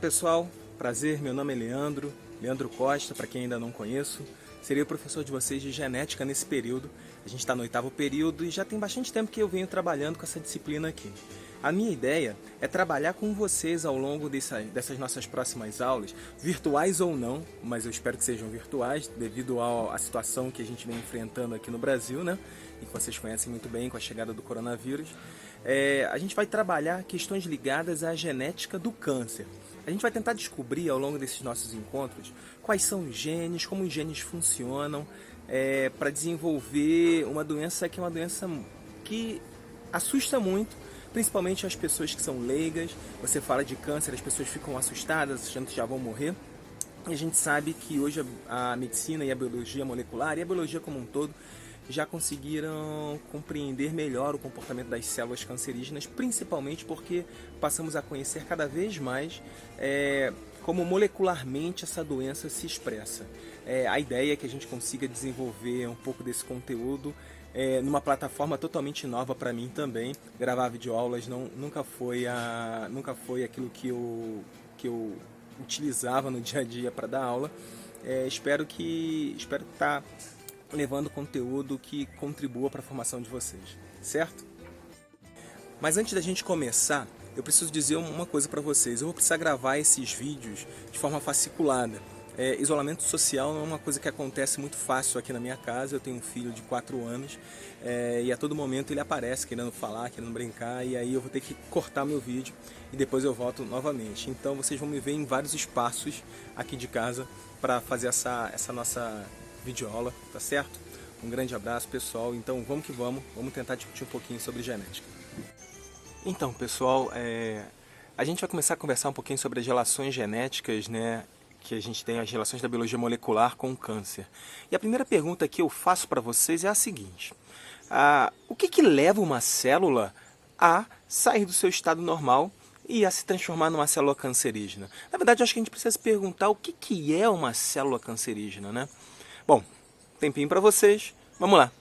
pessoal, prazer, meu nome é Leandro Costa, para quem ainda não conheço. Serei o professor de vocês de genética nesse período. A gente está no 8º período e já tem bastante tempo que eu venho trabalhando com essa disciplina aqui. A minha ideia é trabalhar com vocês ao longo dessas nossas próximas aulas, virtuais ou não, mas eu espero que sejam virtuais, devido à situação que a gente vem enfrentando aqui no Brasil, né? E que vocês conhecem muito bem com a chegada do coronavírus. A gente vai trabalhar questões ligadas à genética do câncer. A gente vai tentar descobrir ao longo desses nossos encontros quais são os genes, como os genes funcionam, para desenvolver uma doença que é uma doença que assusta muito, principalmente as pessoas que são leigas. Você fala de câncer, as pessoas ficam assustadas, achando que já vão morrer. E a gente sabe que hoje a medicina e a biologia molecular e a biologia como um todo já conseguiram compreender melhor o comportamento das células cancerígenas, principalmente porque passamos a conhecer cada vez mais como molecularmente essa doença se expressa. A ideia é que a gente consiga desenvolver um pouco desse conteúdo numa plataforma totalmente nova para mim também. Gravar videoaulas nunca foi aquilo que eu utilizava no dia a dia para dar aula. Espero estar levando conteúdo que contribua para a formação de vocês, certo? Mas antes da gente começar, eu preciso dizer uma coisa para vocês. Eu vou precisar gravar esses vídeos de forma fasciculada. Isolamento social não é uma coisa que acontece muito fácil aqui na minha casa. Eu tenho um filho de 4 anos e a todo momento ele aparece querendo falar, querendo brincar, e aí eu vou ter que cortar meu vídeo e depois eu volto novamente. Então vocês vão me ver em vários espaços aqui de casa para fazer essa nossa videoaula, tá certo? Um grande abraço, pessoal. Então vamos que vamos tentar discutir um pouquinho sobre genética. Então, pessoal, a gente vai começar a conversar um pouquinho sobre as relações genéticas, né, que a gente tem, as relações da biologia molecular com o câncer. E a primeira pergunta que eu faço para vocês é a seguinte: o que leva uma célula a sair do seu estado normal e a se transformar numa célula cancerígena? Na verdade, eu acho que a gente precisa se perguntar o que é uma célula cancerígena, né? Bom, tempinho para vocês, vamos lá.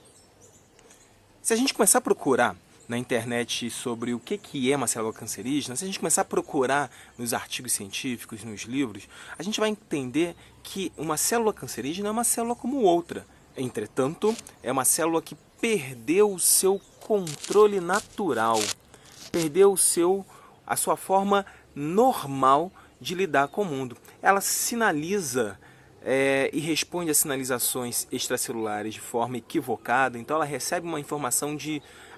Se a gente começar a procurar na internet sobre o que é uma célula cancerígena, se a gente começar a procurar nos artigos científicos, nos livros, a gente vai entender que uma célula cancerígena é uma célula como outra. Entretanto, é uma célula que perdeu o seu controle natural, perdeu a sua forma normal de lidar com o mundo. Ela sinaliza e responde a sinalizações extracelulares de forma equivocada. Então ela recebe uma informação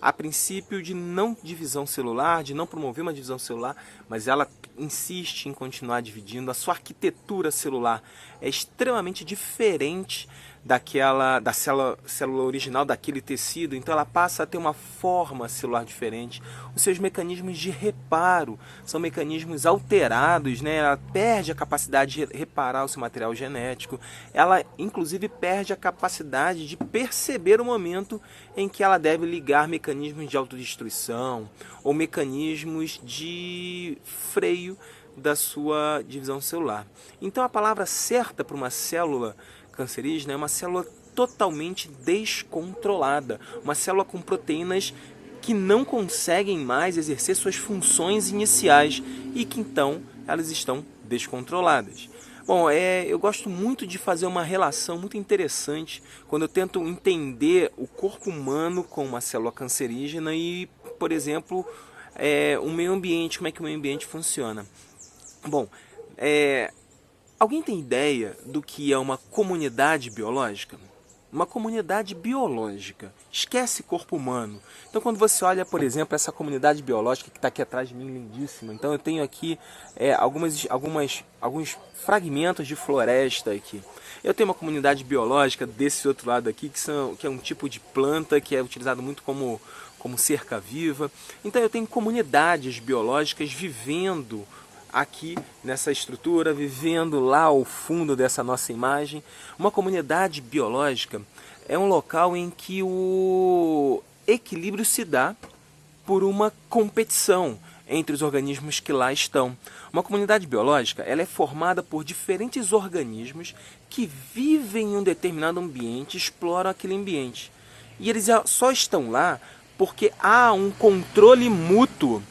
a princípio de não divisão celular, de não promover uma divisão celular, mas ela insiste em continuar dividindo. A sua arquitetura celular é extremamente diferente da célula original daquele tecido, então ela passa a ter uma forma celular diferente. Os seus mecanismos de reparo são mecanismos alterados, né? Ela perde a capacidade de reparar o seu material genético, ela inclusive perde a capacidade de perceber o momento em que ela deve ligar mecanismos de autodestruição ou mecanismos de freio da sua divisão celular. Então a palavra certa para uma célula cancerígena é uma célula totalmente descontrolada, uma célula com proteínas que não conseguem mais exercer suas funções iniciais e que então elas estão descontroladas. Bom, eu gosto muito de fazer uma relação muito interessante quando eu tento entender o corpo humano com uma célula cancerígena e, por exemplo, o meio ambiente, como é que o meio ambiente funciona. Bom, alguém tem ideia do que é uma comunidade biológica? Uma comunidade biológica. Esquece corpo humano. Então quando você olha, por exemplo, essa comunidade biológica que está aqui atrás de mim, lindíssima. Então eu tenho aqui alguns fragmentos de floresta aqui. Eu tenho uma comunidade biológica desse outro lado aqui, que é um tipo de planta que é utilizado muito como cerca viva. Então eu tenho comunidades biológicas vivendo aqui nessa estrutura, vivendo lá ao fundo dessa nossa imagem. Uma comunidade biológica é um local em que o equilíbrio se dá por uma competição entre os organismos que lá estão. Uma comunidade biológica ela é formada por diferentes organismos que vivem em um determinado ambiente, exploram aquele ambiente. E eles só estão lá porque há um controle mútuo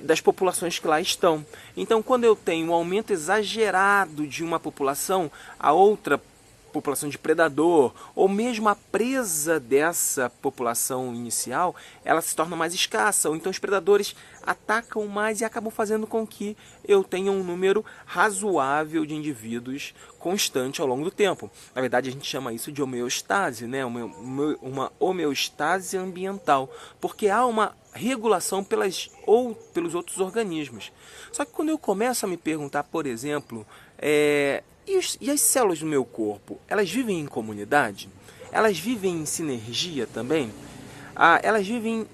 das populações que lá estão. Então, quando eu tenho um aumento exagerado de uma população, a outra população de predador, ou mesmo a presa dessa população inicial, ela se torna mais escassa. Ou então os predadores atacam mais e acabam fazendo com que eu tenha um número razoável de indivíduos constante ao longo do tempo. Na verdade, a gente chama isso de homeostase, né? Uma homeostase ambiental, porque há uma regulação pelos outros organismos. Só que quando eu começo a me perguntar, por exemplo, e as células do meu corpo, elas vivem em comunidade? Elas vivem em sinergia também? Elas vivem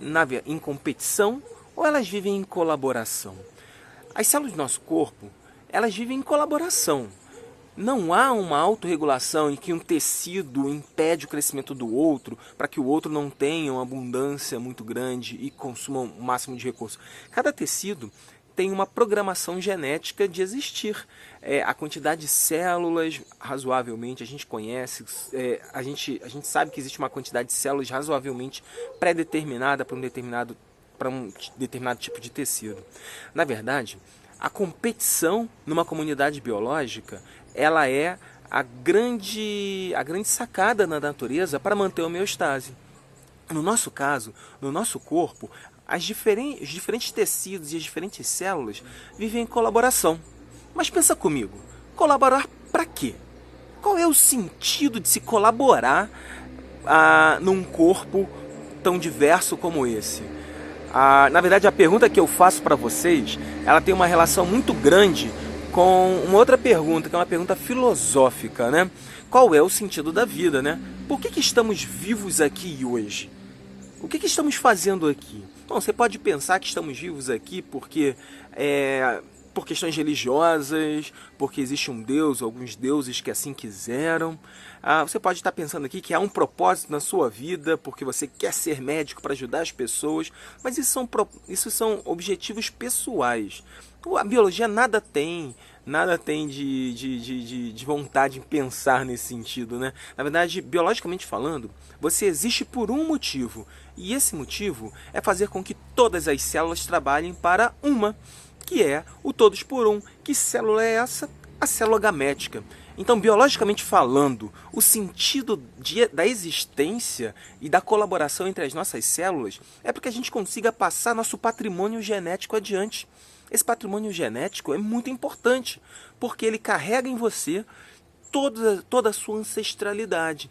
em competição ou elas vivem em colaboração? As células do nosso corpo, elas vivem em colaboração. Não há uma autorregulação em que um tecido impede o crescimento do outro para que o outro não tenha uma abundância muito grande e consuma o máximo de recursos. Cada tecido tem uma programação genética de existir. A quantidade de células, razoavelmente, a gente conhece, a gente sabe que existe uma quantidade de células razoavelmente pré-determinada para um determinado tipo de tecido. Na verdade, a competição numa comunidade biológica, ela é a grande sacada na natureza para manter a homeostase. No nosso caso, no nosso corpo, os diferentes tecidos e as diferentes células vivem em colaboração. Mas pensa comigo, colaborar para quê? Qual é o sentido de se colaborar num corpo tão diverso como esse? Na verdade, a pergunta que eu faço para vocês, ela tem uma relação muito grande com uma outra pergunta, que é uma pergunta filosófica, né? Qual é o sentido da vida, né? Por que estamos vivos aqui hoje? O que estamos fazendo aqui? Bom, você pode pensar que estamos vivos aqui porque por questões religiosas, porque existe um Deus, alguns deuses que assim quiseram. Você pode estar pensando aqui que há um propósito na sua vida, porque você quer ser médico para ajudar as pessoas, mas isso são objetivos pessoais. A biologia nada tem de vontade em pensar nesse sentido, né? Na verdade, biologicamente falando, você existe por um motivo, e esse motivo é fazer com que todas as células trabalhem para uma, que é o todos por um. Que célula é essa? A célula gamética. Então, biologicamente falando, o sentido da existência e da colaboração entre as nossas células é para que a gente consiga passar nosso patrimônio genético adiante. Esse patrimônio genético é muito importante, porque ele carrega em você toda a sua ancestralidade.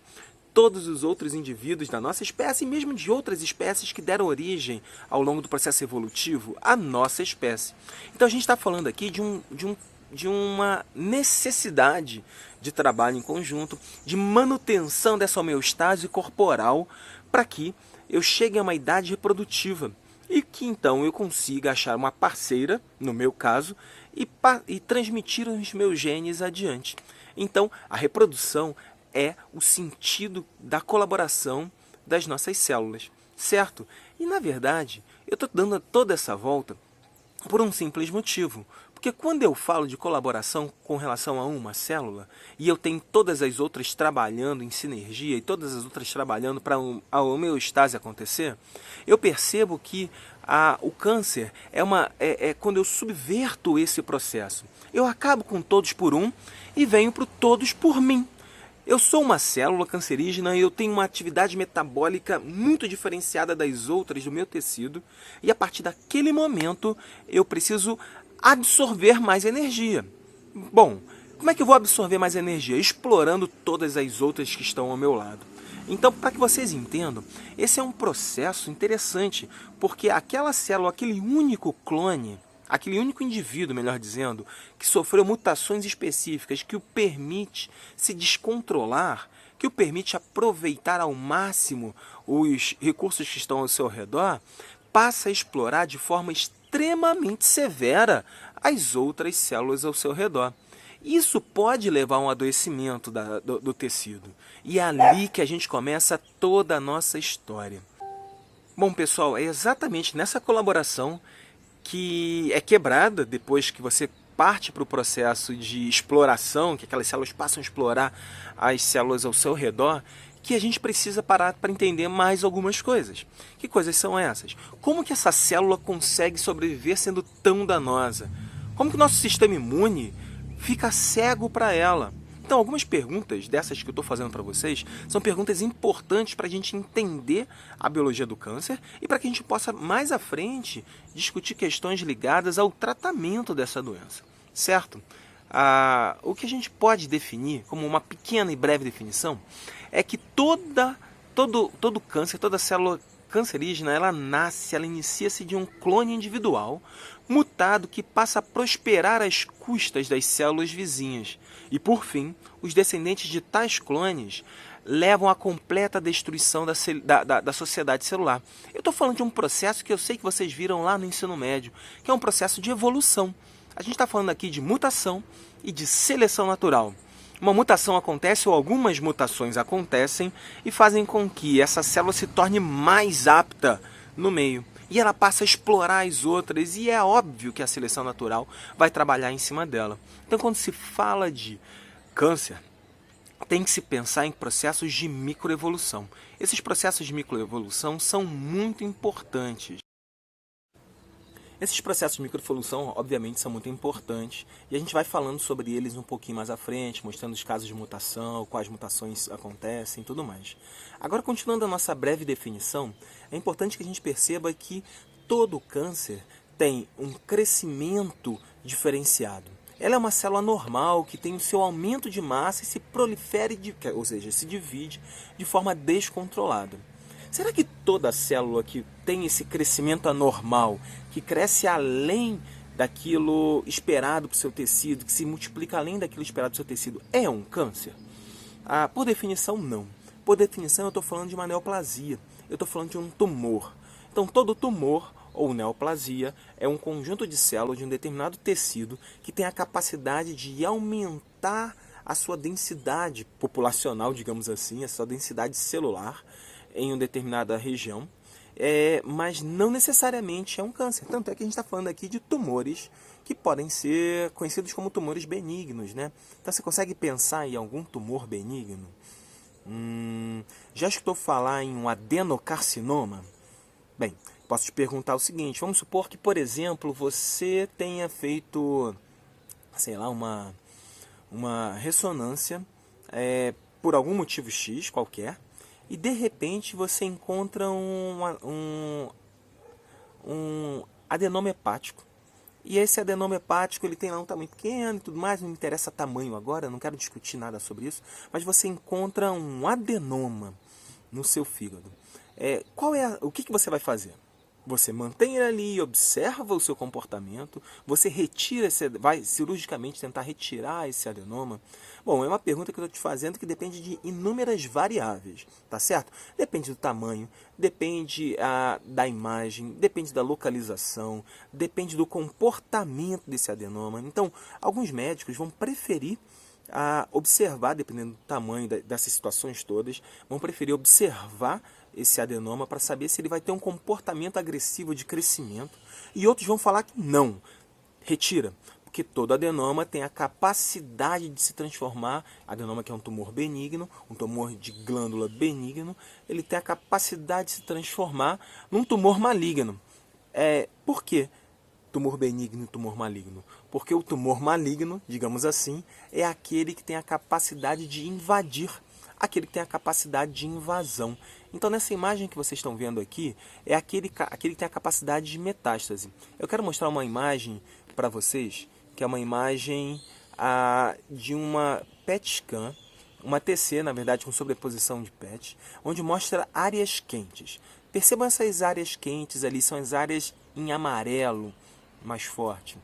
Todos os outros indivíduos da nossa espécie, e mesmo de outras espécies que deram origem ao longo do processo evolutivo à nossa espécie. Então a gente está falando aqui de uma necessidade de trabalho em conjunto, de manutenção dessa homeostase corporal para que eu chegue a uma idade reprodutiva e que então eu consiga achar uma parceira, no meu caso, e transmitir os meus genes adiante. Então a reprodução é o sentido da colaboração das nossas células, certo? E na verdade, eu estou dando toda essa volta por um simples motivo. Porque quando eu falo de colaboração com relação a uma célula, e eu tenho todas as outras trabalhando em sinergia, e todas as outras trabalhando para a homeostase acontecer, eu percebo que o câncer é quando eu subverto esse processo. Eu acabo com todos por um e venho para o todos por mim. Eu sou uma célula cancerígena e eu tenho uma atividade metabólica muito diferenciada das outras do meu tecido, e a partir daquele momento eu preciso absorver mais energia. Bom, como é que eu vou absorver mais energia? Explorando todas as outras que estão ao meu lado. Então, para que vocês entendam, esse é um processo interessante, porque aquela célula, aquele único clone, aquele único indivíduo, melhor dizendo, que sofreu mutações específicas que o permite se descontrolar, que o permite aproveitar ao máximo os recursos que estão ao seu redor, passa a explorar de forma extremamente severa as outras células ao seu redor. Isso pode levar a um adoecimento do tecido. E é ali que a gente começa toda a nossa história. Bom, pessoal, é exatamente nessa colaboração que é quebrada depois que você parte para o processo de exploração, que aquelas células passam a explorar as células ao seu redor, que a gente precisa parar para entender mais algumas coisas. Que coisas são essas? Como que essa célula consegue sobreviver sendo tão danosa? Como que o nosso sistema imune fica cego para ela? Então, algumas perguntas dessas que eu estou fazendo para vocês são perguntas importantes para a gente entender a biologia do câncer e para que a gente possa, mais à frente, discutir questões ligadas ao tratamento dessa doença, certo? O que a gente pode definir, como uma pequena e breve definição, é que todo câncer, toda célula cancerígena, ela inicia-se de um clone individual mutado que passa a prosperar às custas das células vizinhas. E, por fim, os descendentes de tais clones levam à completa destruição da sociedade celular. Eu estou falando de um processo que eu sei que vocês viram lá no ensino médio, que é um processo de evolução. A gente está falando aqui de mutação e de seleção natural. Uma mutação acontece, ou algumas mutações acontecem, e fazem com que essa célula se torne mais apta no meio. E ela passa a explorar as outras, e é óbvio que a seleção natural vai trabalhar em cima dela. Então, quando se fala de câncer, tem que se pensar em processos de microevolução. Esses processos de microevolução são muito importantes. Esses processos de microevolução, obviamente, são muito importantes e a gente vai falando sobre eles um pouquinho mais à frente, mostrando os casos de mutação, quais mutações acontecem e tudo mais. Agora, continuando a nossa breve definição, é importante que a gente perceba que todo câncer tem um crescimento diferenciado. Ela é uma célula normal que tem o seu aumento de massa e se prolifera, ou seja, se divide de forma descontrolada. Será que toda célula que tem esse crescimento anormal, que cresce além daquilo esperado para o seu tecido, que se multiplica além daquilo esperado para o seu tecido, é um câncer? Por definição, não. Por definição, eu estou falando de uma neoplasia. Eu estou falando de um tumor. Então, todo tumor ou neoplasia é um conjunto de células de um determinado tecido que tem a capacidade de aumentar a sua densidade populacional, digamos assim, a sua densidade celular, em uma determinada região, mas não necessariamente é um câncer. Tanto é que a gente está falando aqui de tumores que podem ser conhecidos como tumores benignos, né? Então você consegue pensar em algum tumor benigno? Já escutou falar em um adenocarcinoma? Bem, posso te perguntar o seguinte, vamos supor que, por exemplo, você tenha feito, sei lá, uma ressonância por algum motivo X qualquer, e de repente você encontra um adenoma hepático. E esse adenoma hepático ele tem lá um tamanho pequeno e tudo mais, não me interessa tamanho agora, não quero discutir nada sobre isso, mas você encontra um adenoma no seu fígado. O que você vai fazer? Você mantém ele ali, observa o seu comportamento, você vai cirurgicamente tentar retirar esse adenoma? Bom, é uma pergunta que eu estou te fazendo que depende de inúmeras variáveis, tá certo? Depende do tamanho, depende da imagem, depende da localização, depende do comportamento desse adenoma. Então, alguns médicos vão preferir observar, dependendo do tamanho dessas situações todas, vão preferir observar esse adenoma para saber se ele vai ter um comportamento agressivo de crescimento, e outros vão falar que não, retira, porque todo adenoma tem a capacidade de se transformar, adenoma que é um tumor benigno, um tumor de glândula benigno, ele tem a capacidade de se transformar num tumor maligno. Por quê? Tumor benigno e tumor maligno? Porque o tumor maligno, digamos assim, é aquele que tem a capacidade de invadir, aquele que tem a capacidade de invasão. Então, nessa imagem que vocês estão vendo aqui, é aquele que tem a capacidade de metástase. Eu quero mostrar uma imagem para vocês, que é uma imagem de uma PET scan, uma TC, na verdade, com sobreposição de PET, onde mostra áreas quentes. Percebam essas áreas quentes ali, são as áreas em amarelo mais forte.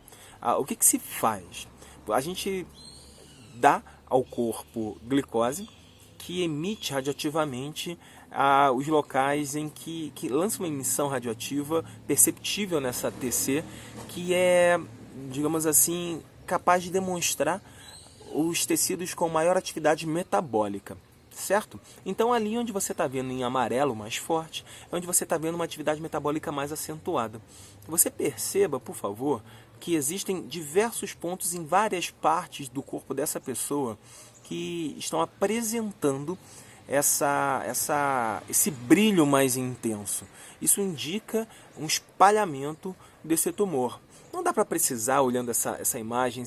O que se faz? A gente dá ao corpo glicose, que emite radioativamente os locais em que lança uma emissão radioativa perceptível nessa TC, que é, digamos assim, capaz de demonstrar os tecidos com maior atividade metabólica, certo? Então ali onde você está vendo em amarelo mais forte, é onde você está vendo uma atividade metabólica mais acentuada. Você perceba, por favor, que existem diversos pontos em várias partes do corpo dessa pessoa que estão apresentando esse brilho mais intenso. Isso indica um espalhamento desse tumor. Não dá para precisar, olhando essa imagem,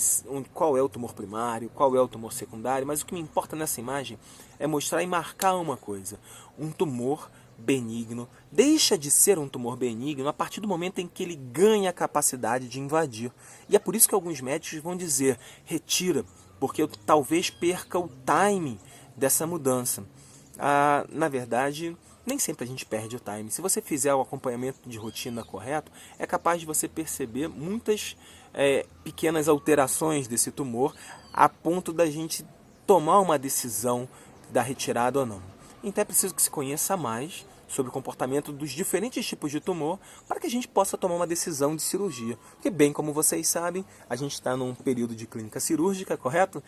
qual é o tumor primário, qual é o tumor secundário, mas o que me importa nessa imagem é mostrar e marcar uma coisa. Um tumor benigno deixa de ser um tumor benigno a partir do momento em que ele ganha a capacidade de invadir. E é por isso que alguns médicos vão dizer, retira, porque eu talvez perca o timing dessa mudança. Na verdade, nem sempre a gente perde o time. Se você fizer o acompanhamento de rotina correto, é capaz de você perceber muitas pequenas alterações desse tumor a ponto da gente tomar uma decisão da retirada ou não. Então é preciso que se conheça mais sobre o comportamento dos diferentes tipos de tumor para que a gente possa tomar uma decisão de cirurgia. Porque, bem como vocês sabem, a gente está num período de clínica cirúrgica, correto?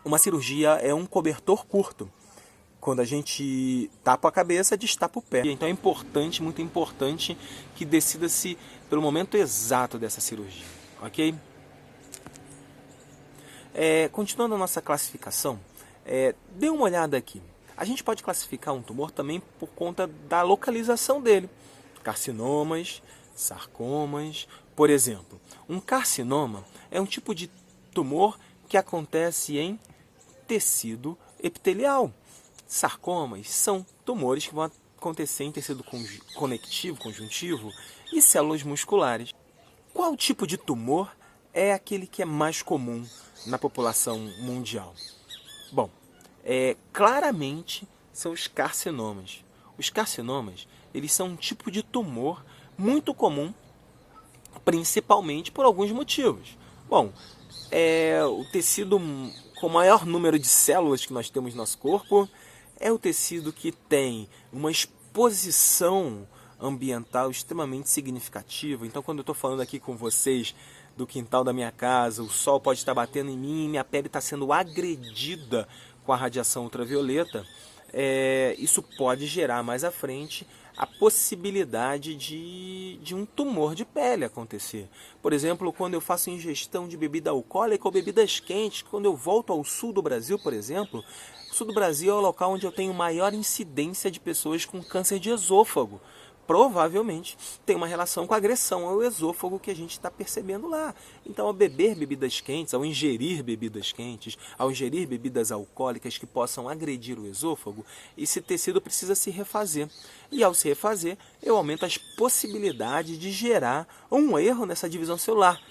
Uma cirurgia é um cobertor curto. Quando a gente tapa a cabeça, destapa o pé. Então é importante, muito importante, que decida-se pelo momento exato dessa cirurgia, ok? Continuando a nossa classificação, dê uma olhada aqui. A gente pode classificar um tumor também por conta da localização dele. Carcinomas, sarcomas, por exemplo. Um carcinoma é um tipo de tumor que acontece em tecido epitelial. Sarcomas são tumores que vão acontecer em tecido conectivo, conjuntivo e células musculares. Qual tipo de tumor é aquele que é mais comum na população mundial? Bom, claramente são os carcinomas. Os carcinomas, eles são um tipo de tumor muito comum, principalmente por alguns motivos. Bom, o tecido com o maior número de células que nós temos no nosso corpo, é o tecido que tem uma exposição ambiental extremamente significativa. Então, quando eu estou falando aqui com vocês do quintal da minha casa, o sol pode estar batendo em mim, minha pele está sendo agredida com a radiação ultravioleta, isso pode gerar mais à frente a possibilidade de um tumor de pele acontecer. Por exemplo, quando eu faço ingestão de bebida alcoólica ou bebidas quentes, quando eu volto ao sul do Brasil, por exemplo, o sul do Brasil é o local onde eu tenho maior incidência de pessoas com câncer de esôfago. Provavelmente tem uma relação com a agressão ao esôfago que a gente está percebendo lá. Então, ao beber bebidas quentes, ao ingerir bebidas quentes, ao ingerir bebidas alcoólicas que possam agredir o esôfago, esse tecido precisa se refazer. E ao se refazer, eu aumento as possibilidades de gerar um erro nessa divisão celular.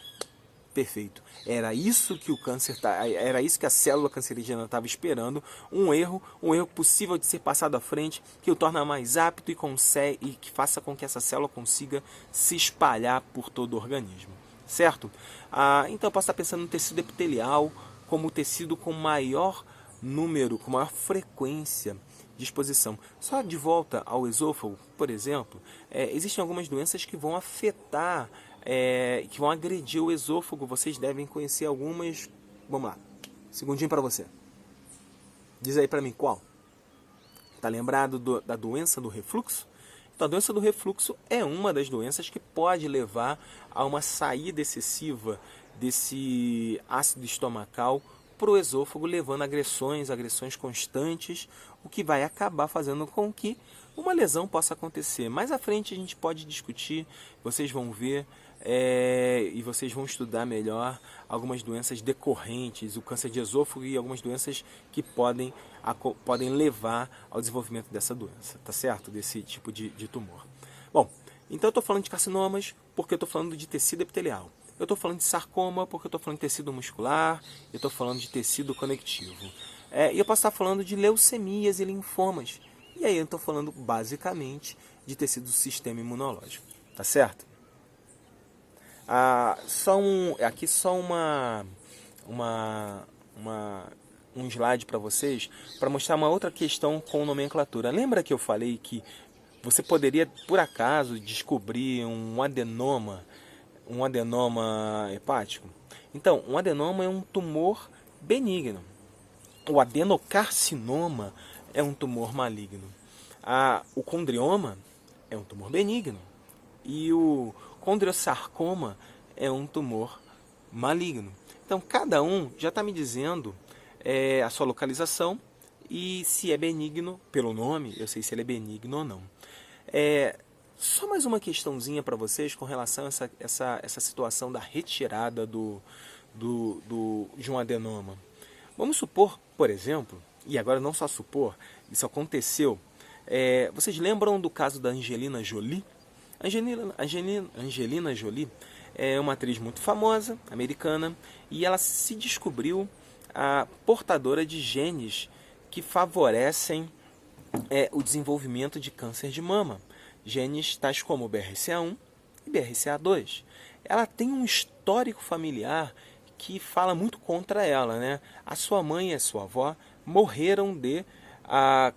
Perfeito. Era isso que era isso que a célula cancerígena estava esperando, um erro possível de ser passado à frente, que o torna mais apto e que faça com que essa célula consiga se espalhar por todo o organismo, certo? Então eu posso estar pensando no tecido epitelial como o tecido com maior número, com maior frequência de exposição. Só de volta ao esôfago, por exemplo, existem algumas doenças que vão afetar, que vão agredir o esôfago. Vocês devem conhecer algumas. Vamos lá, segundinho para você. Diz aí para mim qual. Tá lembrado da doença do refluxo? Então, a doença do refluxo é uma das doenças que pode levar a uma saída excessiva desse ácido estomacal para o esôfago, levando agressões constantes, o que vai acabar fazendo com que uma lesão possa acontecer. Mais à frente a gente pode discutir, vocês vão ver e vocês vão estudar melhor algumas doenças decorrentes, o câncer de esôfago e algumas doenças que podem levar ao desenvolvimento dessa doença, tá certo? Desse tipo de tumor. Bom, então eu estou falando de carcinomas porque eu estou falando de tecido epitelial. Eu estou falando de sarcoma porque eu estou falando de tecido muscular, eu estou falando de tecido conectivo. E eu posso estar falando de leucemias e linfomas. E aí eu estou falando basicamente de tecido do sistema imunológico. Tá certo? Aqui só um slide para vocês, para mostrar uma outra questão com nomenclatura. Lembra que eu falei que você poderia, por acaso, descobrir um adenoma hepático? Então, um adenoma é um tumor benigno. O adenocarcinoma é um tumor maligno. O condrioma é um tumor benigno. E o condriosarcoma é um tumor maligno. Então, cada um já está me dizendo a sua localização e se é benigno, pelo nome, eu sei se ele é benigno ou não. Só mais uma questãozinha para vocês com relação a essa situação da retirada de um adenoma. Vamos supor, por exemplo, e agora não só supor, isso aconteceu. Vocês lembram do caso da Angelina Jolie? Angelina Jolie é uma atriz muito famosa, americana, e ela se descobriu a portadora de genes que favorecem o desenvolvimento de câncer de mama. Genes tais como o BRCA1 e BRCA2. Ela tem um histórico familiar que fala muito contra ela, né? A sua mãe e a sua avó morreram de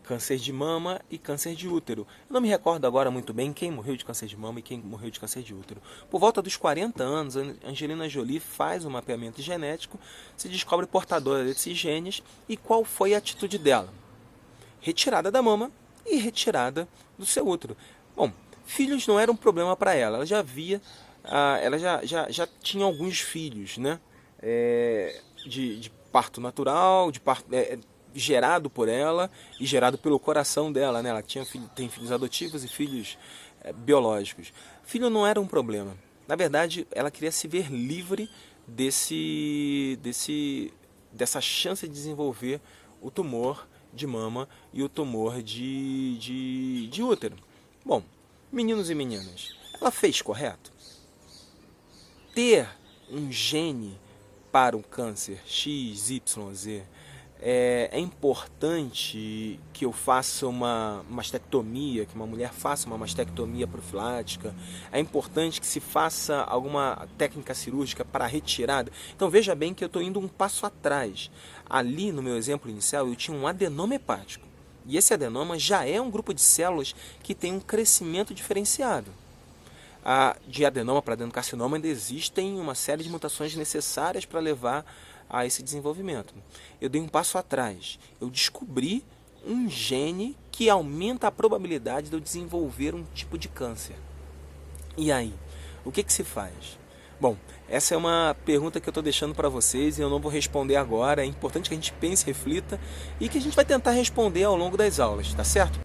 câncer de mama e câncer de útero. Eu não me recordo agora muito bem quem morreu de câncer de mama e quem morreu de câncer de útero. Por volta dos 40 anos, a Angelina Jolie faz um mapeamento genético, se descobre portadora desses genes e qual foi a atitude dela? Retirada da mama e retirada do seu útero. Bom, filhos não era um problema para ela. Ela já havia, ela já tinha alguns filhos, né? De parto natural, gerado por ela e gerado pelo coração dela, né? Ela tem filhos adotivos e filhos biológicos. Filho não era um problema. Na verdade, ela queria se ver livre dessa chance de desenvolver o tumor de mama e o tumor de útero. Bom, meninos e meninas, ela fez correto? Ter um gene para o câncer XYZ é importante que eu faça uma mastectomia, que uma mulher faça uma mastectomia profilática. É importante que se faça alguma técnica cirúrgica para a retirada. Então veja bem que eu estou indo um passo atrás. Ali no meu exemplo inicial eu tinha um adenoma hepático. E esse adenoma já é um grupo de células que tem um crescimento diferenciado. De adenoma para adenocarcinoma ainda existem uma série de mutações necessárias para levar a esse desenvolvimento. Eu dei um passo atrás. Eu descobri um gene que aumenta a probabilidade de eu desenvolver um tipo de câncer. E aí? O que se faz? Bom, essa é uma pergunta que eu estou deixando para vocês e eu não vou responder agora. É importante que a gente pense, reflita e que a gente vai tentar responder ao longo das aulas, tá certo?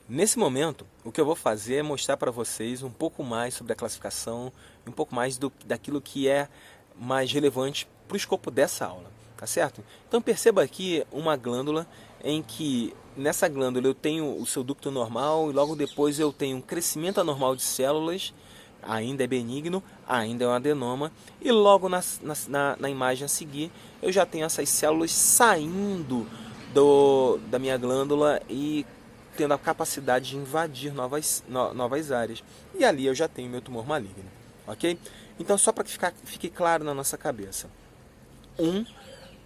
Nesse momento, o que eu vou fazer é mostrar para vocês um pouco mais sobre a classificação, um pouco mais daquilo que é mais relevante para o escopo dessa aula, tá certo? Então perceba aqui uma glândula em que nessa glândula eu tenho o seu ducto normal e logo depois eu tenho um crescimento anormal de células, ainda é benigno, ainda é um adenoma, e logo na imagem a seguir eu já tenho essas células saindo da minha glândula e tendo a capacidade de invadir novas áreas. E ali eu já tenho meu tumor maligno, ok? Então, só para que fique claro na nossa cabeça, um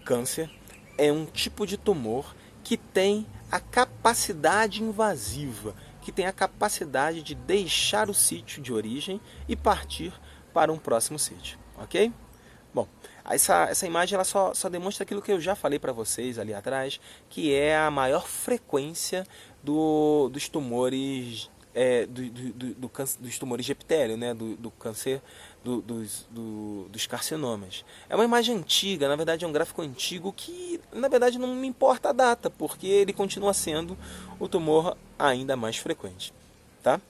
câncer é um tipo de tumor que tem a capacidade invasiva, que tem a capacidade de deixar o sítio de origem e partir para um próximo sítio, ok? Bom, essa imagem ela só demonstra aquilo que eu já falei para vocês ali atrás, que é a maior frequência dos tumores dos tumores de epitélio, né? do câncer, dos carcinomas. É uma imagem antiga, na verdade é um gráfico antigo que, na verdade, não me importa a data, porque ele continua sendo o tumor ainda mais frequente. Tá?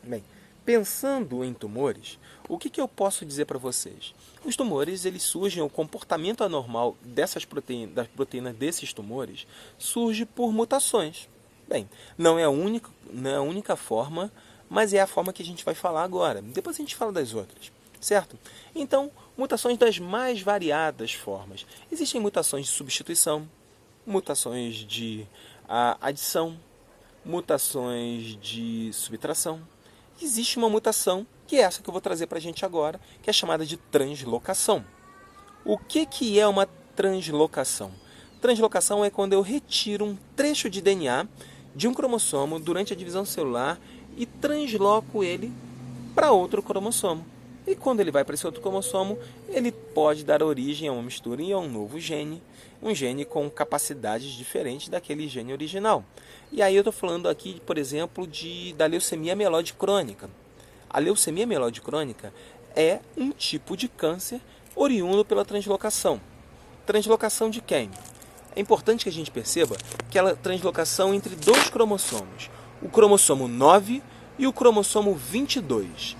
Bem, pensando em tumores, o que eu posso dizer para vocês? Os tumores, eles surgem, o comportamento anormal das proteínas desses tumores surge por mutações. Bem, não é a única forma, mas é a forma que a gente vai falar agora. Depois a gente fala das outras, certo? Então, mutações das mais variadas formas. Existem mutações de substituição, mutações de adição, mutações de subtração. Existe uma mutação, que é essa que eu vou trazer para a gente agora, que é chamada de translocação. O que é uma translocação? Translocação é quando eu retiro um trecho de DNA de um cromossomo durante a divisão celular e transloco ele para outro cromossomo. E quando ele vai para esse outro cromossomo, ele pode dar origem a uma mistura e a um novo gene, um gene com capacidades diferentes daquele gene original. E aí eu estou falando aqui, por exemplo, da leucemia mieloide crônica. A leucemia mieloide crônica é um tipo de câncer oriundo pela translocação. Translocação de quem? é importante que a gente perceba aquela translocação entre dois cromossomos, o cromossomo 9 e o cromossomo 22.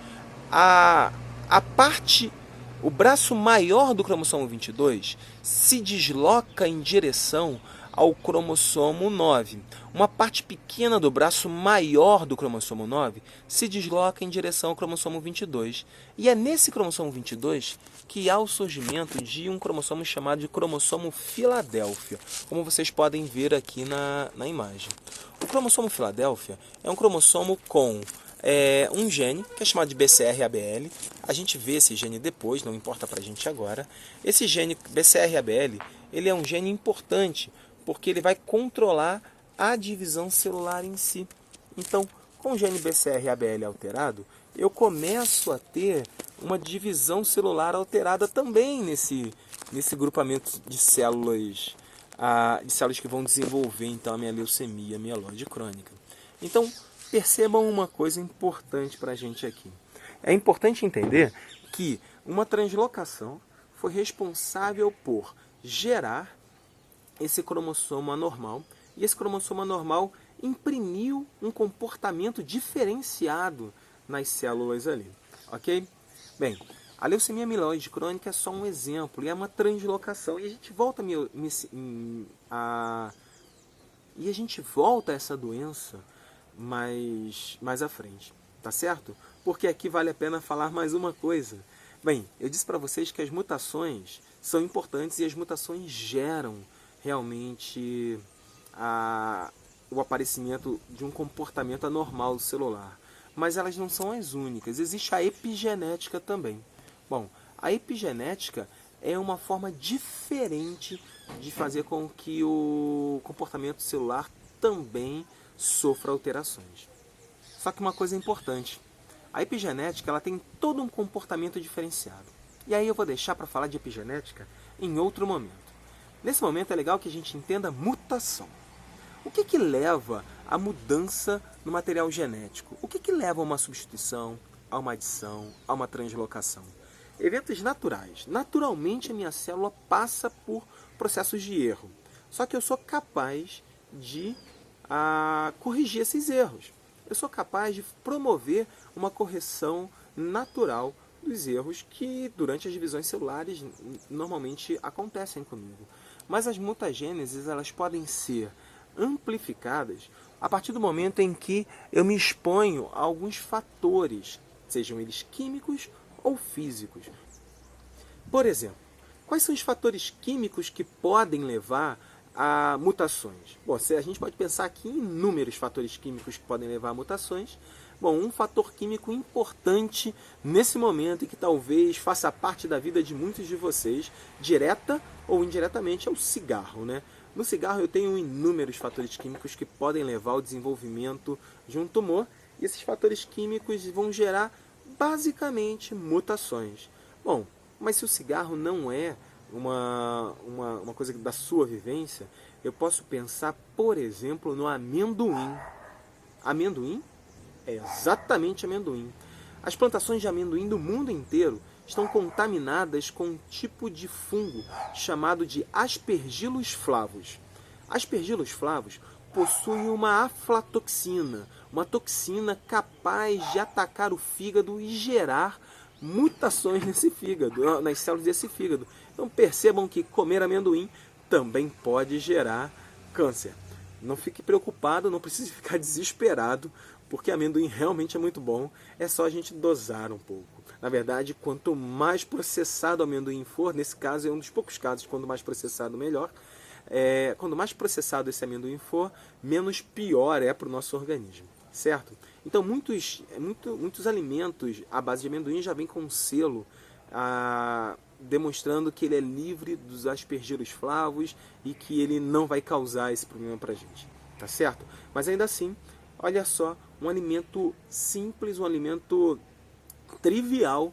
O braço maior do cromossomo 22 se desloca em direção ao cromossomo 9. Uma parte pequena do braço maior do cromossomo 9 se desloca em direção ao cromossomo 22. E é nesse cromossomo 22 que há o surgimento de um cromossomo chamado de cromossomo Filadélfia, como vocês podem ver aqui na imagem. O cromossomo Filadélfia é um cromossomo com um gene que é chamado de BCR-ABL. A gente vê esse gene depois, não importa para a gente agora. Esse gene BCR-ABL, ele é um gene importante porque ele vai controlar a divisão celular em si. Então, com o gene BCR-ABL alterado, eu começo a ter uma divisão celular alterada também nesse grupamento de células que vão desenvolver então a minha leucemia, a mieloide crônica. Então, percebam uma coisa importante para a gente aqui. É importante entender que uma translocação foi responsável por gerar esse cromossomo anormal, e esse cromossomo anormal imprimiu um comportamento diferenciado nas células ali, ok? Bem, a leucemia mieloide crônica é só um exemplo, e é uma translocação, e a gente volta a essa doença mais à frente, tá certo? Porque aqui vale a pena falar mais uma coisa. Bem, eu disse para vocês que as mutações são importantes e as mutações geram realmente o aparecimento de um comportamento anormal celular. Mas elas não são as únicas. Existe a epigenética também. Bom, a epigenética é uma forma diferente de fazer com que o comportamento celular também sofra alterações. Só que uma coisa importante, a epigenética ela tem todo um comportamento diferenciado. E aí eu vou deixar para falar de epigenética em outro momento. Nesse momento é legal que a gente entenda mutação. O que leva à mudança no material genético? O que leva a uma substituição, a uma adição, a uma translocação? Eventos naturais. Naturalmente a minha célula passa por processos de erro. Só que eu sou capaz de corrigir esses erros. Eu sou capaz de promover uma correção natural dos erros que durante as divisões celulares normalmente acontecem comigo. Mas as mutagêneses elas podem ser amplificadas a partir do momento em que eu me exponho a alguns fatores, sejam eles químicos ou físicos. Por exemplo, quais são os fatores químicos que podem levar a mutações? Bom, a gente pode pensar aqui em inúmeros fatores químicos que podem levar a mutações. Bom, um fator químico importante nesse momento e que talvez faça parte da vida de muitos de vocês, direta ou indiretamente, é o cigarro, né? No cigarro eu tenho inúmeros fatores químicos que podem levar ao desenvolvimento de um tumor, e esses fatores químicos vão gerar basicamente mutações. Bom, mas se o cigarro não é uma coisa da sua vivência, eu posso pensar, por exemplo, no amendoim. Amendoim? É exatamente amendoim. As plantações de amendoim do mundo inteiro estão contaminadas com um tipo de fungo chamado de Aspergillus flavus. Aspergillus flavus possui uma aflatoxina, uma toxina capaz de atacar o fígado e gerar mutações nesse fígado, nas células desse fígado. Então percebam que comer amendoim também pode gerar câncer. Não fique preocupado, não precise ficar desesperado, porque amendoim realmente é muito bom, é só a gente dosar um pouco. Na verdade, quanto mais processado o amendoim for, nesse caso é um dos poucos casos, quanto mais processado melhor, quanto mais processado esse amendoim for, menos pior é para o nosso organismo, certo? Então muitos alimentos à base de amendoim já vêm com um selo demonstrando que ele é livre dos aspergillus flavus e que ele não vai causar esse problema para a gente, tá certo? Mas ainda assim, olha só, um alimento simples, um alimento trivial,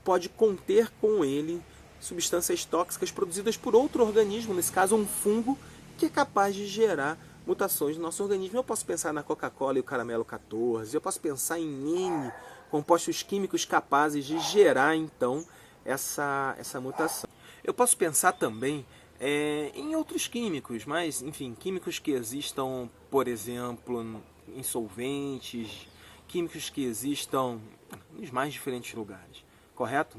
pode conter com ele substâncias tóxicas produzidas por outro organismo, nesse caso um fungo, que é capaz de gerar mutações no nosso organismo. Eu posso pensar na Coca-Cola e o caramelo 14, eu posso pensar em N compostos químicos capazes de gerar, então, essa mutação. Eu posso pensar também em outros químicos, mas, enfim, químicos que existam, por exemplo, em solventes, químicos que existam nos mais diferentes lugares, correto?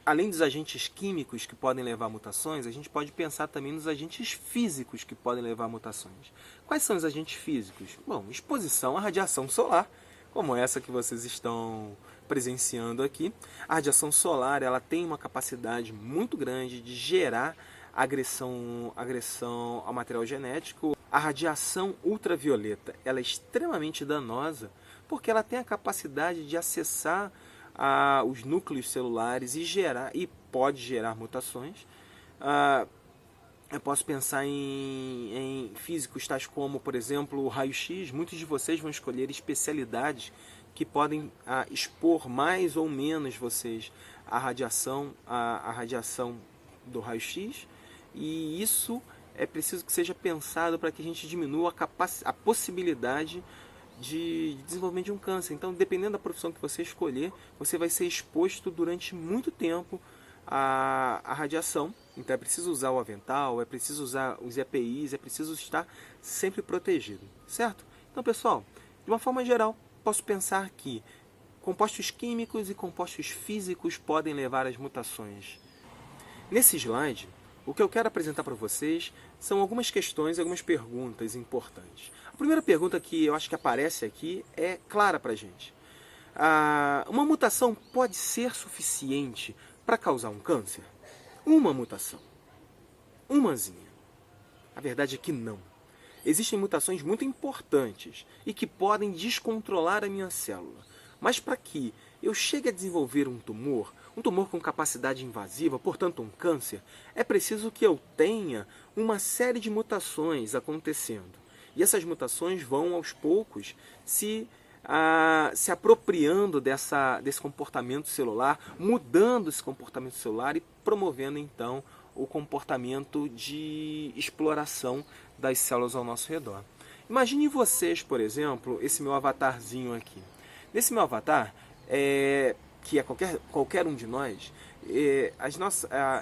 Além dos agentes químicos que podem levar a mutações, a gente pode pensar também nos agentes físicos que podem levar a mutações. Quais são os agentes físicos? Bom, exposição à radiação solar, como essa que vocês estão presenciando aqui. A radiação solar, ela tem uma capacidade muito grande de gerar agressão ao material genético. A radiação ultravioleta, ela é extremamente danosa porque ela tem a capacidade de acessar os núcleos celulares e pode gerar mutações. Eu posso pensar em físicos tais como, por exemplo, o raio-x. Muitos de vocês vão escolher especialidades que podem expor mais ou menos vocês à radiação do raio-x, e isso é preciso que seja pensado para que a gente diminua a possibilidade de desenvolvimento de um câncer. Então, dependendo da profissão que você escolher, você vai ser exposto durante muito tempo à radiação. Então, é preciso usar o avental, é preciso usar os EPIs, é preciso estar sempre protegido, certo? Então, pessoal, de uma forma geral, posso pensar que compostos químicos e compostos físicos podem levar às mutações. Nesse slide, o que eu quero apresentar para vocês são algumas questões, algumas perguntas importantes. A primeira pergunta que eu acho que aparece aqui é clara para a gente. Uma mutação pode ser suficiente para causar um câncer? Uma mutação. Umazinha. A verdade é que não. Existem mutações muito importantes e que podem descontrolar a minha célula. Mas para que eu chegue a desenvolver um tumor com capacidade invasiva, portanto um câncer, é preciso que eu tenha uma série de mutações acontecendo. E essas mutações vão aos poucos se apropriando desse comportamento celular, mudando esse comportamento celular e promovendo então o comportamento de exploração das células ao nosso redor. Imagine vocês, por exemplo, esse meu avatarzinho aqui. Nesse meu avatar, que é qualquer um de nós,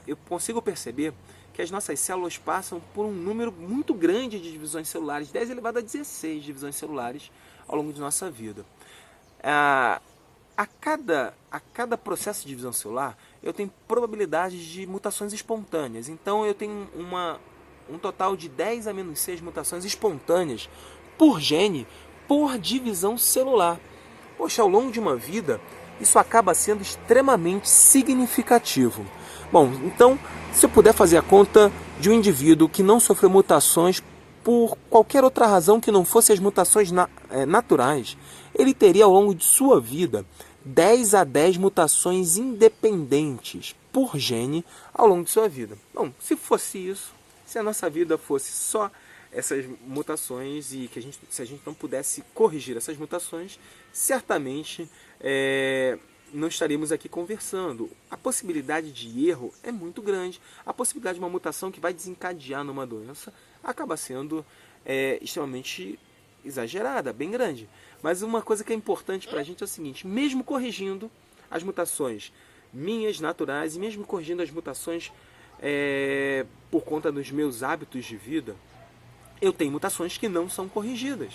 eu consigo perceber que as nossas células passam por um número muito grande de divisões celulares, 10 elevado a 16 divisões celulares ao longo de nossa vida. A cada processo de divisão celular, eu tenho probabilidades de mutações espontâneas. Então, eu tenho um total de 10 a menos 6 mutações espontâneas por gene, por divisão celular. Poxa, ao longo de uma vida, isso acaba sendo extremamente significativo. Bom, então, se eu puder fazer a conta de um indivíduo que não sofreu mutações por qualquer outra razão que não fosse as mutações naturais, ele teria ao longo de sua vida 10 a 10 mutações independentes por gene ao longo de sua vida. Bom, se fosse isso, se a nossa vida fosse só essas mutações e que se a gente não pudesse corrigir essas mutações, certamente não estaríamos aqui conversando. A possibilidade de erro é muito grande. A possibilidade de uma mutação que vai desencadear numa doença acaba sendo extremamente exagerada, bem grande. Mas uma coisa que é importante para a gente é o seguinte: mesmo corrigindo as mutações minhas naturais e mesmo corrigindo as mutações por conta dos meus hábitos de vida, eu tenho mutações que não são corrigidas.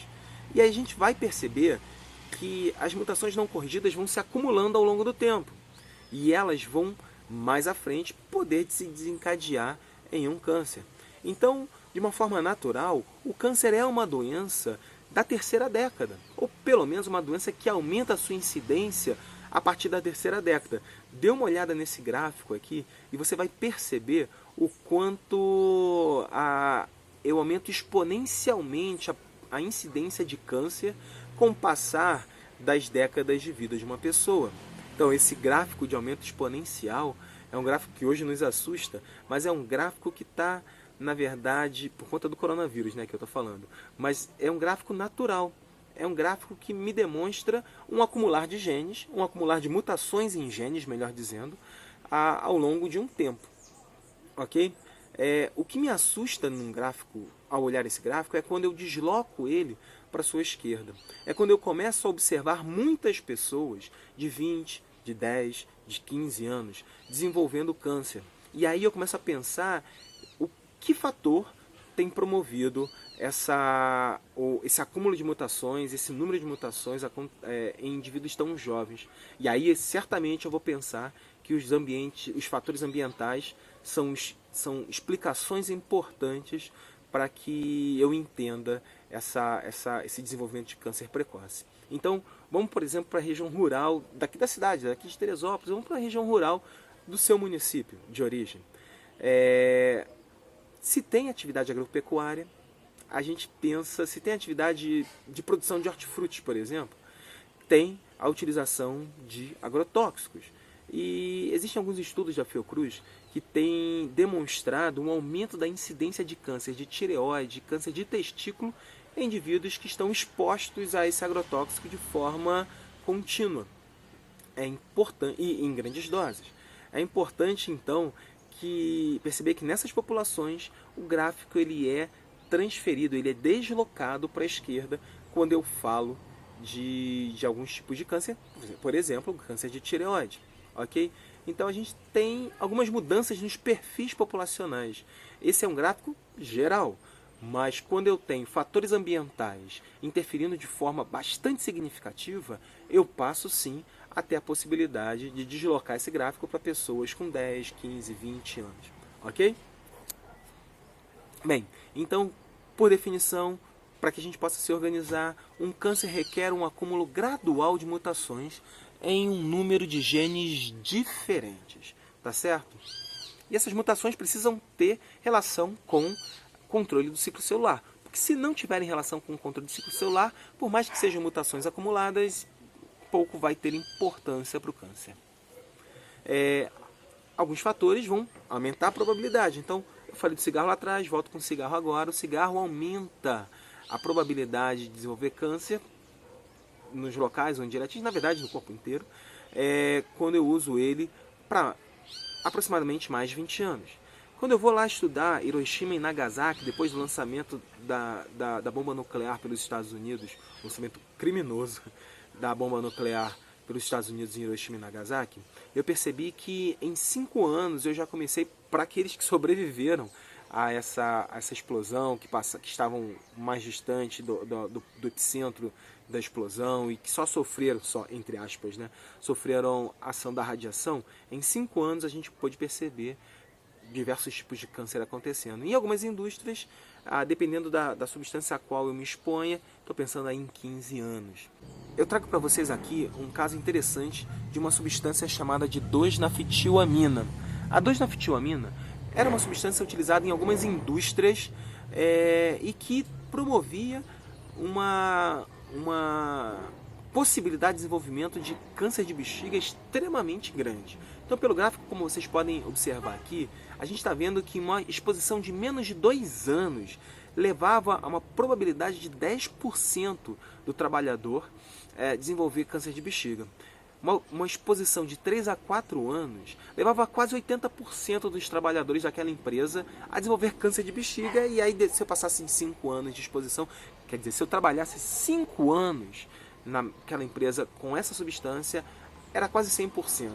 E aí a gente vai perceber que as mutações não corrigidas vão se acumulando ao longo do tempo. E elas vão, mais à frente, poder se desencadear em um câncer. Então, de uma forma natural, o câncer é uma doença da terceira década. Ou pelo menos uma doença que aumenta a sua incidência a partir da terceira década. Dê uma olhada nesse gráfico aqui e você vai perceber o quanto eu aumento exponencialmente a incidência de câncer com o passar das décadas de vida de uma pessoa. Então, esse gráfico de aumento exponencial é um gráfico que hoje nos assusta, mas é um gráfico que está, na verdade, por conta do coronavírus, que eu estou falando, mas é um gráfico natural. É um gráfico que me demonstra um acumular de genes, um acumular de mutações em genes, melhor dizendo, ao longo de um tempo. Ok? O que me assusta num gráfico, ao olhar esse gráfico, é quando eu desloco ele para a sua esquerda. É quando eu começo a observar muitas pessoas de 20, de 10, de 15 anos desenvolvendo câncer. E aí eu começo a pensar o que fator tem promovido esse acúmulo de mutações, esse número de mutações em indivíduos tão jovens. E aí, certamente, eu vou pensar que os fatores ambientais são explicações importantes para que eu entenda esse desenvolvimento de câncer precoce. Então, vamos, por exemplo, para a região rural daqui da cidade, daqui de Teresópolis, vamos para a região rural do seu município de origem. Se tem atividade agropecuária, a gente pensa, se tem atividade de produção de hortifruti, por exemplo, tem a utilização de agrotóxicos. E existem alguns estudos da Fiocruz que têm demonstrado um aumento da incidência de câncer de tireoide, câncer de testículo em indivíduos que estão expostos a esse agrotóxico de forma contínua. É importante, e em grandes doses. É importante, então, perceber que nessas populações o gráfico ele é transferido, ele é deslocado para a esquerda quando eu falo de alguns tipos de câncer, por exemplo, o câncer de tireoide. Ok? Então a gente tem algumas mudanças nos perfis populacionais. Esse é um gráfico geral, mas quando eu tenho fatores ambientais interferindo de forma bastante significativa, eu passo sim a ter a possibilidade de deslocar esse gráfico para pessoas com 10, 15, 20 anos. Ok? Bem, então, por definição, para que a gente possa se organizar, um câncer requer um acúmulo gradual de mutações em um número de genes diferentes, tá certo? E essas mutações precisam ter relação com controle do ciclo celular, porque se não tiverem relação com o controle do ciclo celular, por mais que sejam mutações acumuladas, pouco vai ter importância para o câncer. Alguns fatores vão aumentar a probabilidade. Então, eu falei do cigarro lá atrás, volto com o cigarro agora. O cigarro aumenta a probabilidade de desenvolver câncer nos locais onde ele atinge, na verdade no corpo inteiro, quando eu uso ele para aproximadamente mais de 20 anos. Quando eu vou lá estudar Hiroshima e Nagasaki, depois do lançamento da bomba nuclear pelos Estados Unidos, lançamento criminoso da bomba nuclear pelos Estados Unidos em Hiroshima e Nagasaki, eu percebi que em 5 anos eu já comecei, para aqueles que sobreviveram a essa explosão, que estavam mais distante do epicentro da explosão e que só sofreram, entre aspas, né, sofreram a ação da radiação, em 5 anos a gente pôde perceber diversos tipos de câncer acontecendo. Em algumas indústrias, dependendo da substância a qual eu me exponha, estou pensando aí em 15 anos. Eu trago para vocês aqui um caso interessante de uma substância chamada de 2-naftilamina. A 2-naftilamina era uma substância utilizada em algumas indústrias e que promovia uma possibilidade de desenvolvimento de câncer de bexiga extremamente grande. Então, pelo gráfico, como vocês podem observar aqui, a gente está vendo que uma exposição de menos de 2 anos levava a uma probabilidade de 10% do trabalhador desenvolver câncer de bexiga. Uma exposição de 3 a 4 anos levava quase 80% dos trabalhadores daquela empresa a desenvolver câncer de bexiga. E aí, se eu passasse 5 anos de exposição, quer dizer, se eu trabalhasse 5 anos naquela empresa com essa substância, era quase 100%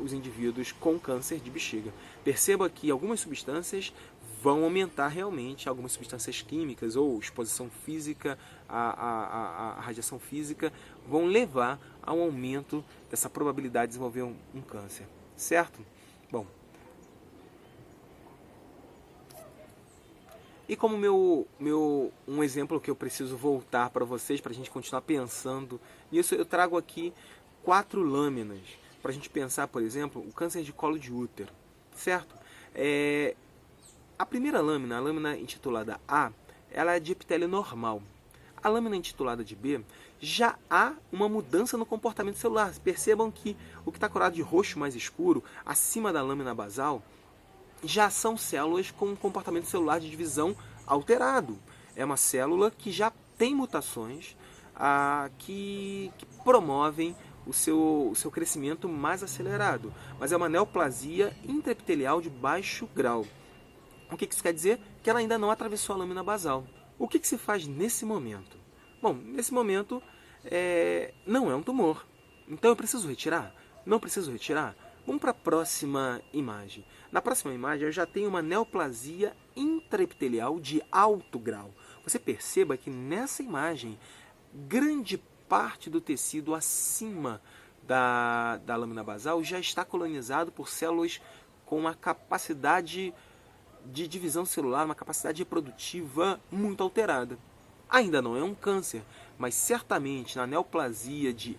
os indivíduos com câncer de bexiga. Perceba que algumas substâncias vão aumentar realmente, algumas substâncias químicas ou exposição física, a radiação física, vão levar a um aumento dessa probabilidade de desenvolver um câncer, certo? Bom, e como um exemplo que eu preciso voltar para vocês, para a gente continuar pensando nisso, eu trago aqui 4 lâminas, para a gente pensar, por exemplo, o câncer de colo de útero, certo? A primeira lâmina, a lâmina intitulada A, ela é de epitélio normal. A lâmina intitulada de B, já há uma mudança no comportamento celular. Percebam que o que está colorado de roxo mais escuro, acima da lâmina basal, já são células com um comportamento celular de divisão alterado. É uma célula que já tem mutações que promovem o seu crescimento mais acelerado. Mas é uma neoplasia intraepitelial de baixo grau. O que isso quer dizer? Que ela ainda não atravessou a lâmina basal. O que se faz nesse momento? Bom, nesse momento não é um tumor. Então eu preciso retirar? Não preciso retirar? Vamos para a próxima imagem. Na próxima imagem eu já tenho uma neoplasia intraepitelial de alto grau. Você perceba que nessa imagem, grande parte do tecido acima da lâmina basal já está colonizado por células com uma capacidade de divisão celular, uma capacidade reprodutiva muito alterada. Ainda não é um câncer, mas certamente na neoplasia de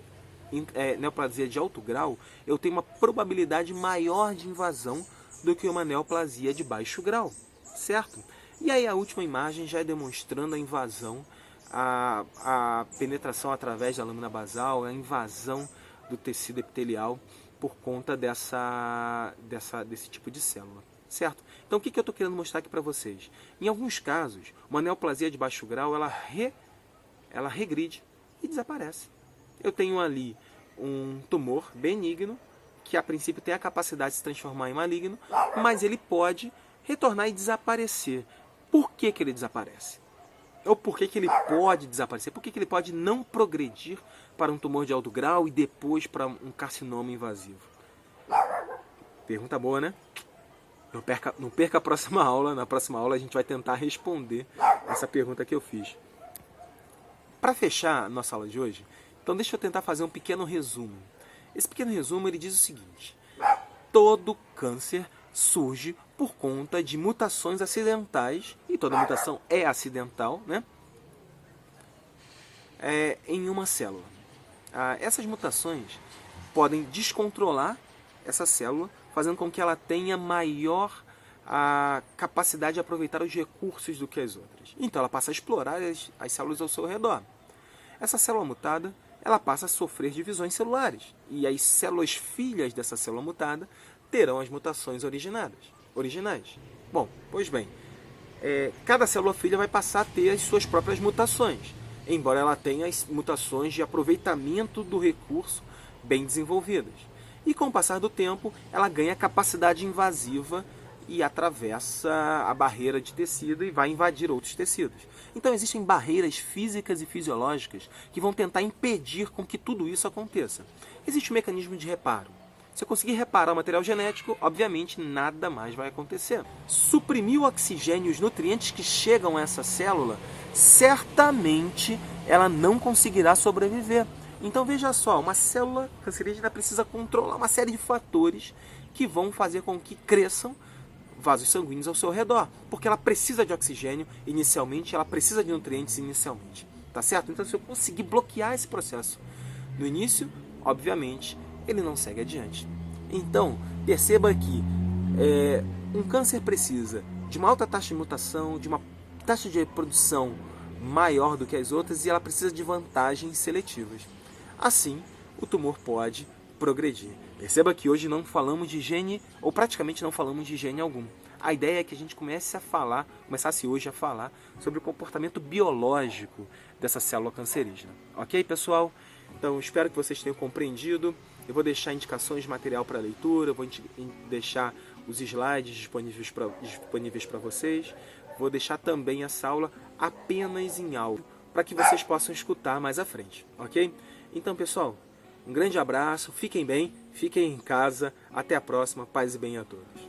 alto grau, eu tenho uma probabilidade maior de invasão do que uma neoplasia de baixo grau, certo? E aí a última imagem já é demonstrando a invasão, a penetração através da lâmina basal, a invasão do tecido epitelial por conta desse tipo de célula, certo? Então o que eu estou querendo mostrar aqui para vocês? Em alguns casos, uma neoplasia de baixo grau, ela regride e desaparece. Eu tenho ali um tumor benigno, que a princípio tem a capacidade de se transformar em maligno, mas ele pode retornar e desaparecer. Por que ele desaparece? Ou por que ele pode desaparecer? Por que ele pode não progredir para um tumor de alto grau e depois para um carcinoma invasivo? Pergunta boa, né? Não perca a próxima aula. Na próxima aula a gente vai tentar responder essa pergunta que eu fiz. Para fechar a nossa aula de hoje, então deixa eu tentar fazer um pequeno resumo. Esse pequeno resumo ele diz o seguinte: todo câncer surge por conta de mutações acidentais, e toda mutação é acidental, né? Em uma célula. Essas mutações podem descontrolar essa célula, fazendo com que ela tenha maior capacidade de aproveitar os recursos do que as outras. Então ela passa a explorar as células ao seu redor. Essa célula mutada, ela passa a sofrer divisões celulares, e as células filhas dessa célula mutada terão as mutações originais. Bom, pois bem, cada célula filha vai passar a ter as suas próprias mutações, embora ela tenha as mutações de aproveitamento do recurso bem desenvolvidas. E com o passar do tempo, ela ganha capacidade invasiva e atravessa a barreira de tecido e vai invadir outros tecidos. Então existem barreiras físicas e fisiológicas que vão tentar impedir com que tudo isso aconteça. Existe um mecanismo de reparo. Se eu conseguir reparar o material genético, obviamente nada mais vai acontecer. Suprimir o oxigênio e os nutrientes que chegam a essa célula, certamente ela não conseguirá sobreviver. Então veja só, uma célula cancerígena precisa controlar uma série de fatores que vão fazer com que cresçam vasos sanguíneos ao seu redor, porque ela precisa de oxigênio inicialmente, ela precisa de nutrientes inicialmente, tá certo? Então se eu conseguir bloquear esse processo no início, obviamente ele não segue adiante. Então perceba que um câncer precisa de uma alta taxa de mutação, de uma taxa de reprodução maior do que as outras, e ela precisa de vantagens seletivas. Assim, o tumor pode progredir. Perceba que hoje não falamos de gene, ou praticamente não falamos de gene algum. A ideia é que a gente começasse hoje a falar sobre o comportamento biológico dessa célula cancerígena. Ok, pessoal? Então, espero que vocês tenham compreendido. Eu vou deixar indicações de material para leitura, vou deixar os slides disponíveis para vocês. Vou deixar também essa aula apenas em áudio, para que vocês possam escutar mais à frente, ok? Então, pessoal, um grande abraço, fiquem bem, fiquem em casa, até a próxima, paz e bem a todos.